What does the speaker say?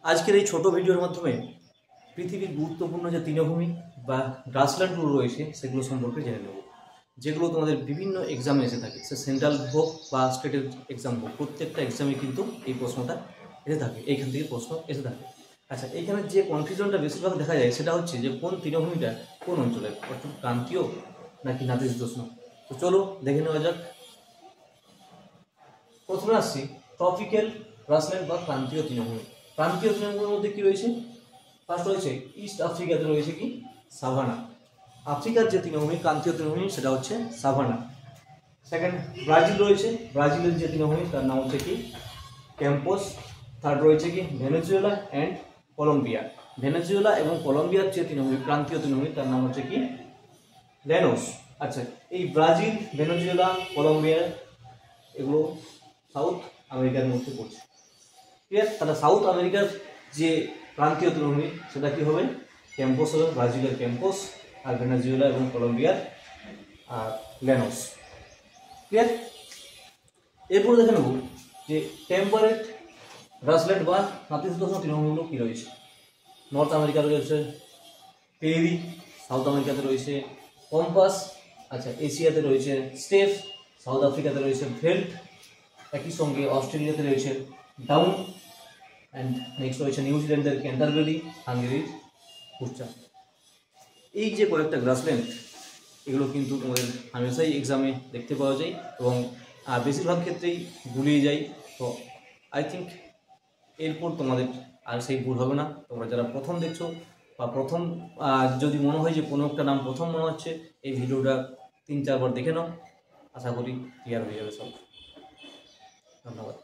আজকের এই ছোট ভিডিওর মাধ্যমে পৃথিবীর গুরুত্বপূর্ণ যে তৃণভূমি বা গ্রাসল্যান্ডগুলো রয়েছে সেগুলো সম্পর্কে জেনে নেব, যেগুলো তোমাদের বিভিন্ন এক্সামে এসে থাকে, সে সেন্ট্রাল হোক বা স্টেটের এক্সাম হোক, প্রত্যেকটা এক্সামে কিন্তু এই প্রশ্নটা এসে থাকে, এইখান থেকে প্রশ্ন এসে থাকে। আচ্ছা, এইখানে যে কনফিউশনটা বেশিরভাগ দেখা যায় সেটা হচ্ছে যে কোন তৃণভূমিটা কোন অঞ্চলের, অর্থাৎ ক্রান্তীয় নাকি নাতিশীতোষ্ণ। তো চলো দেখে নেওয়া যাক। প্রথমে আসছি ট্রপিক্যাল গ্রাসল্যান্ড বা ক্রান্তীয় তৃণভূমি। ক্রান্তীয় তৃণভূমির মধ্যে কি রয়েছে? ফার্স্ট রয়েছে ইস্ট আফ্রিকাতে রয়েছে কি সাভানা। আফ্রিকার যে তৃণভূমি ক্রান্তীয় তৃণভূমি সেটা হচ্ছে সাভানা। সেকেন্ড ব্রাজিল রয়েছে, ব্রাজিলের যে তৃণভূমি তার নাম হচ্ছে কি ক্যাম্পোস। থার্ড রয়েছে কি ভেনেজুয়েলা অ্যান্ড কলম্বিয়া। ভেনেজুয়েলা এবং কলম্বিয়ার যে তৃণভূমি ক্রান্তীয় তৃণভূমি তার নাম হচ্ছে কি ল্যানোস। আচ্ছা, এই ব্রাজিল, ভেনেজুয়েলা, কলম্বিয়া এগুলো সাউথ আমেরিকার মধ্যে পড়ছে। ক্লিয়ার? তাহলে সাউথ আমেরিকার যে ক্রান্তীয় তৃণভূমি সেটা কি হবে? ক্যাম্পোস হবে, ব্রাজিলের ক্যাম্পোস, আর ভেনেজুয়েলা এবং কলম্বিয়ার ল্যানোস। ক্লিয়ার? এরপর দেখে নেব যে টেম্পারেট গ্রাসল্যান্ড বা নাতিশীতোষ্ণ তৃণভূমিগুলো কী রয়েছে। নর্থ আমেরিকাতে রয়েছে পেরি, সাউথ আমেরিকাতে রয়েছে কম্পাস, আচ্ছা এশিয়াতে রয়েছে স্টেপ, সাউথ আফ্রিকাতে রয়েছে ভেল্ট, একই সঙ্গে অস্ট্রেলিয়াতে রয়েছে ডাউন, অ্যান্ড নেক্সট রয়েছে নিউজিল্যান্ডের ক্যান্টারবেরি, হাঙ্গেরির কুর্চা। এই যে কয়েকটা গ্রাসল্যান্ড এগুলো কিন্তু তোমাদের হামেশাই এক্সামে দেখতে পাওয়া যায় এবং বেশিরভাগ ক্ষেত্রেই ভুলিয়ে যায়। তো আই থিঙ্ক এরপর তোমাদের আর সেই ভুল হবে না। তোমরা যারা প্রথম দেখছো বা প্রথম যদি মনে হয় যে কোনো একটা নাম প্রথম মনে হচ্ছে, এই ভিডিওটা 3-4 বার দেখে নাও, আশা করি ক্লিয়ার হয়ে যাবে সব। ধন্যবাদ।